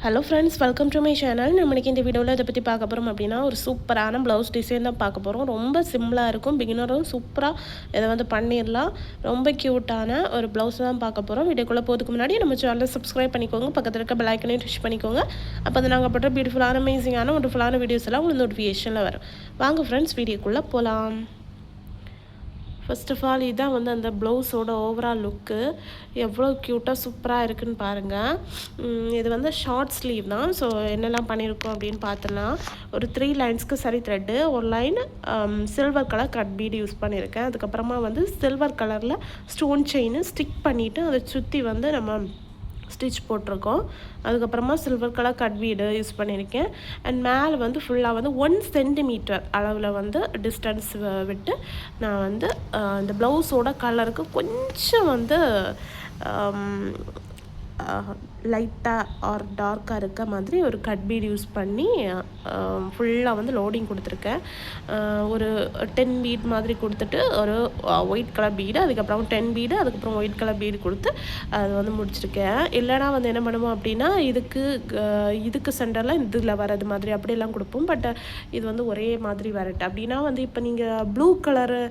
Hello friends, welcome to my channel. நம்மளுக்கு இந்த வீடியோவில் இதை பற்றி பார்க்க போகிறோம் அப்படின்னா, ஒரு சூப்பரான ப்ளவுஸ் டிசைன் தான் பார்க்க போகிறோம். ரொம்ப சிம்பிளாக இருக்கும், பிகினரும் சூப்பராக இதை வந்து பண்ணிடலாம். ரொம்ப க்யூட்டான ஒரு ப்ளவுஸ் தான் பார்க்க போகிறோம். வீடியோக்குள்ளே போகிறதுக்கு முன்னாடி நம்ம சேனலை சப்ஸ்கிரைப் பண்ணிக்கோங்க, பக்கத்தில் இருக்க பெல் ஐக்கனையும் டச் பண்ணிக்கோங்க. அப்போ வந்து நாங்கள் போட்ட பியூட்டிஃபுல்லான அமேசிங்கான ஒண்டர்ஃபுல்லான வீடியோஸ் எல்லாம் உங்களுக்கு நோட்டிஃபிகேஷனில் வரும். வாங்க ஃப்ரெண்ட்ஸ், வீடியோக்குள்ளே போகலாம். ஃபர்ஸ்ட் ஆஃப் ஆல் இதான் வந்து அந்த ப்ளவுஸோட ஓவரால் லுக்கு எவ்வளோ க்யூட்டாக சூப்பராக இருக்குதுன்னு பாருங்கள். இது வந்து ஷார்ட் ஸ்லீவ் தான். ஸோ என்னெல்லாம் பண்ணியிருக்கோம் அப்படின்னு பார்த்தலாம். ஒரு 3 லைன்ஸ்க்கு சரி த்ரெட்டு, ஒரு line silver colour cut bead use பண்ணியிருக்கேன். அதுக்கப்புறமா வந்து சில்வர் கலரில் ஸ்டோன் செயின் ஸ்டிக் பண்ணிவிட்டு அதை சுற்றி வந்து நம்ம ஸ்டிச் போட்டிருக்கோம். அதுக்கப்புறமா silver colour cut bead use பண்ணியிருக்கேன். அண்ட் மேலே வந்து ஃபுல்லாக வந்து 1 சென்டிமீட்டர் அளவில் வந்து டிஸ்டன்ஸ் விட்டு நான் வந்து இந்த ப்ளவுஸோட கலருக்கு கொஞ்சம் வந்து லைட்டாக ஆர் டார்க்காக இருக்க மாதிரி ஒரு கட் பீட் யூஸ் பண்ணி ஃபுல்லாக வந்து லோடிங் கொடுத்துருக்கேன். ஒரு 10 பீட் மாதிரி கொடுத்துட்டு ஒரு ஒயிட் கலர் பீடு, அதுக்கப்புறம் 10 பீடு, அதுக்கப்புறம் ஒயிட் கலர் பீடு கொடுத்து அது வந்து முடிச்சிருக்கேன். இல்லைனா வந்து என்ன பண்ணுவோம் அப்படின்னா, இதுக்கு சென்டரில் இதில் வர்றது மாதிரி அப்படியெல்லாம் கொடுப்போம். பட் இது வந்து ஒரே மாதிரி வரட்டு அப்படின்னா வந்து இப்போ நீங்கள் ப்ளூ கலரு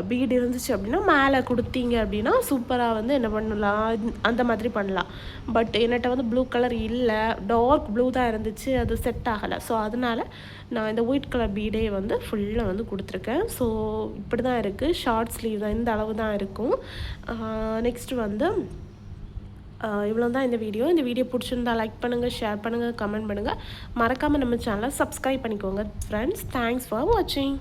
பீடு இருந்துச்சு அப்படின்னா மேலே கொடுத்தீங்க அப்படின்னா சூப்பராக வந்து என்ன பண்ணலாம், அந்த மாதிரி பண்ணலாம். பட் என்கிட்ட வந்து ப்ளூ கலர் இல்லை, டார்க் ப்ளூ தான் இருந்துச்சு, அது செட் ஆகலை. ஸோ அதனால் நான் இந்த ஒயிட் கலர் பீடே வந்து ஃபுல்லாக வந்து கொடுத்துருக்கேன். ஸோ இப்படி தான் இருக்குது. ஷார்ட் ஸ்லீவ் தான், இந்த அளவு தான் இருக்கும். நெக்ஸ்ட்டு வந்து இவ்வளோ தான் இந்த வீடியோ. இந்த வீடியோ பிடிச்சிருந்தா லைக் பண்ணுங்கள், ஷேர் பண்ணுங்கள், கமெண்ட் பண்ணுங்கள். மறக்காமல் நம்ம சேனலை சப்ஸ்கிரைப் பண்ணிக்கோங்க ஃப்ரெண்ட்ஸ். தேங்க்ஸ் ஃபார் வாட்சிங்.